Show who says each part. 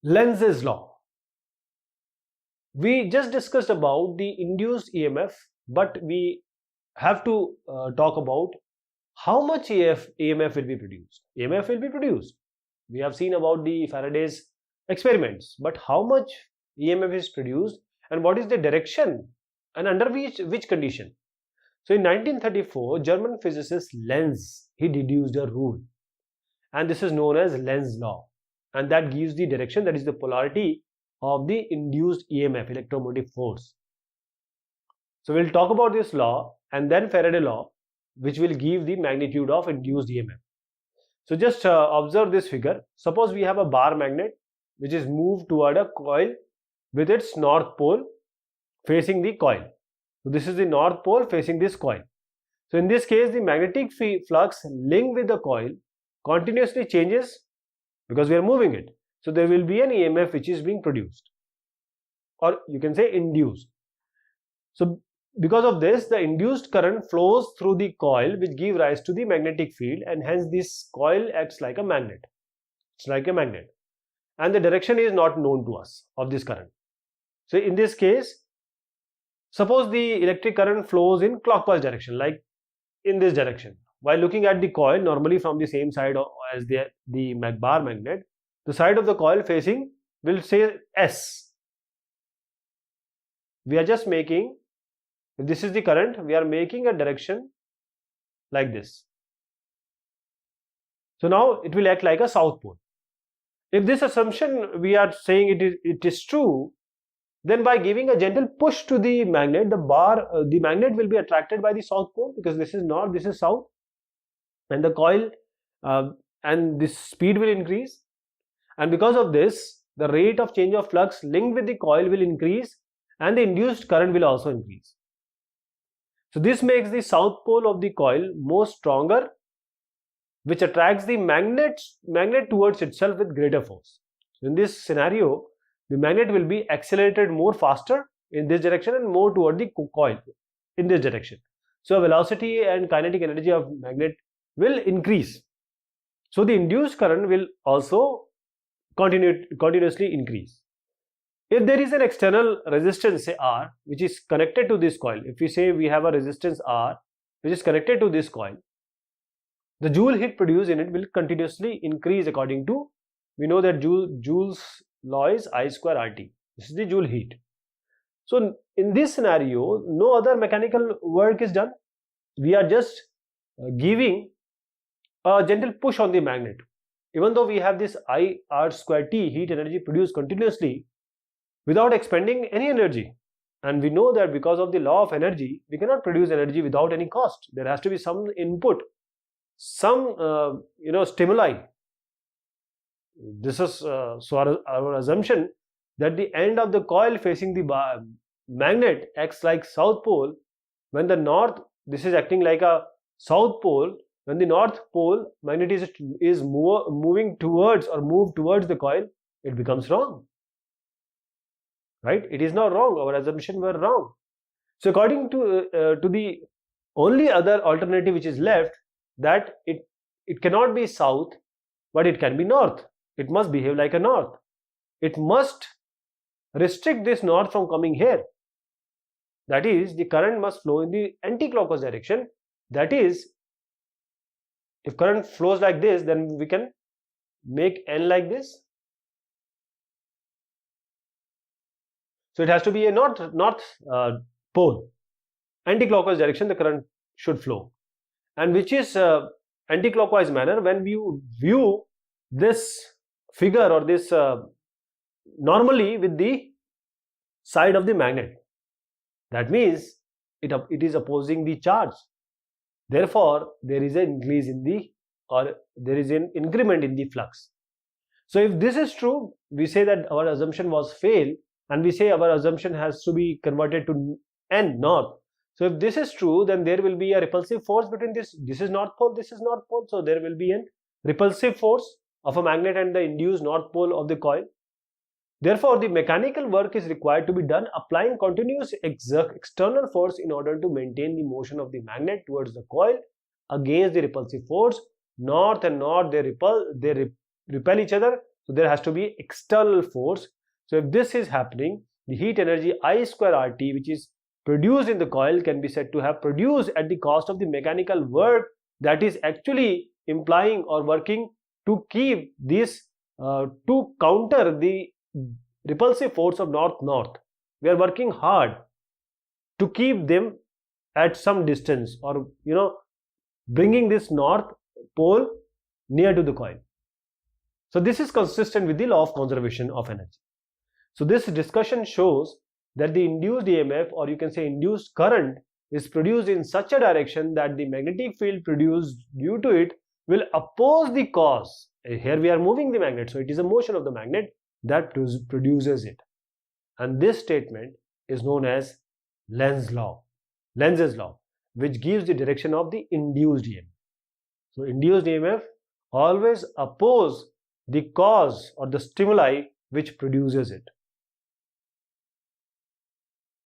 Speaker 1: Lenz's law. We just discussed about the induced EMF, but we have to talk about how much EMF will be produced. EMF will be produced. We have seen about the Faraday's experiments, but how much EMF is produced and what is the direction and under which condition. So in 1934, German physicist Lenz, he deduced a rule, and this is known as Lenz law, and that gives the direction, that is the polarity of the induced EMF, electromotive force. So we'll talk about this law and then Faraday law, which will give the magnitude of induced EMF. So just observe this figure. Suppose we have a bar magnet which is moved toward a coil with its north pole facing the coil. So this is the north pole facing this coil. So in this case, the magnetic flux linked with the coil continuously changes because we are moving it. So there will be an EMF which is being produced, or you can say induced. So because of this, the induced current flows through the coil, which gives rise to the magnetic field, and hence this coil acts like a magnet. It's like a magnet, and the direction is not known to us of this current. So in this case, suppose the electric current flows in clockwise direction, like in this direction. While looking at the coil, normally from the same side as the bar magnet, the side of the coil facing will say S. We are just making, if this is the current, we are making a direction like this. So now it will act like a south pole. If this assumption we are saying it is true, then by giving a gentle push to the magnet, the magnet will be attracted by the south pole, because this is north, this is south, and the coil and this speed will increase, and because of this, the rate of change of flux linked with the coil will increase, and the induced current will also increase. So this makes the south pole of the coil more stronger, which attracts the magnet towards itself with greater force. So in this scenario, the magnet will be accelerated more faster in this direction and more toward the coil in this direction. So velocity and kinetic energy of magnet will increase. So the induced current will also continuously increase. If there is an external resistance, say R, which is connected to this coil, if we say we have a resistance R which is connected to this coil, the joule heat produced in it will continuously increase according to, we know that Joule's law is I square RT. This is the joule heat. So in this scenario, no other mechanical work is done. We are just giving a gentle push on the magnet. Even though we have this I R square T, heat energy produced continuously without expending any energy, and we know that because of the law of energy, we cannot produce energy without any cost. There has to be some input, some stimuli. This is so our assumption that the end of the coil facing the magnet acts like south pole. When the north, this is acting like a south pole. When the north pole magnet is moving towards or move towards the coil, it becomes wrong. Right? It is not wrong. Our assumption were wrong. So according to the only other alternative which is left, that it cannot be south, but it can be north. It must behave like a north. It must restrict this north from coming here. That is, the current must flow in the anti-clockwise direction. That is, if current flows like this, then we can make N like this. So it has to be a north pole. Anti-clockwise direction the current should flow. And which is anti-clockwise manner when we view this figure or this normally with the side of the magnet. That means it is opposing the charge. Therefore, there is an increase in there is an increment in the flux. So if this is true, we say that our assumption was failed, and we say our assumption has to be converted to N, north. So if this is true, then there will be a repulsive force between this is north pole, this is north pole. So there will be a repulsive force of a magnet and the induced north pole of the coil. Therefore, the mechanical work is required to be done applying continuous external force in order to maintain the motion of the magnet towards the coil against the repulsive force. North and north, they repel each other. So there has to be external force. So if this is happening, the heat energy I square RT, which is produced in the coil, can be said to have produced at the cost of the mechanical work that is actually implying or working to keep this to counter the repulsive force of north-north. We are working hard to keep them at some distance, or bringing this north pole near to the coil. So this is consistent with the law of conservation of energy. So this discussion shows that the induced EMF, or you can say induced current, is produced in such a direction that the magnetic field produced due to it will oppose the cause. Here we are moving the magnet, so it is a motion of the magnet that produces it. And this statement is known as Lenz's law, which gives the direction of the induced EMF. So induced EMF always oppose the cause or the stimuli which produces it.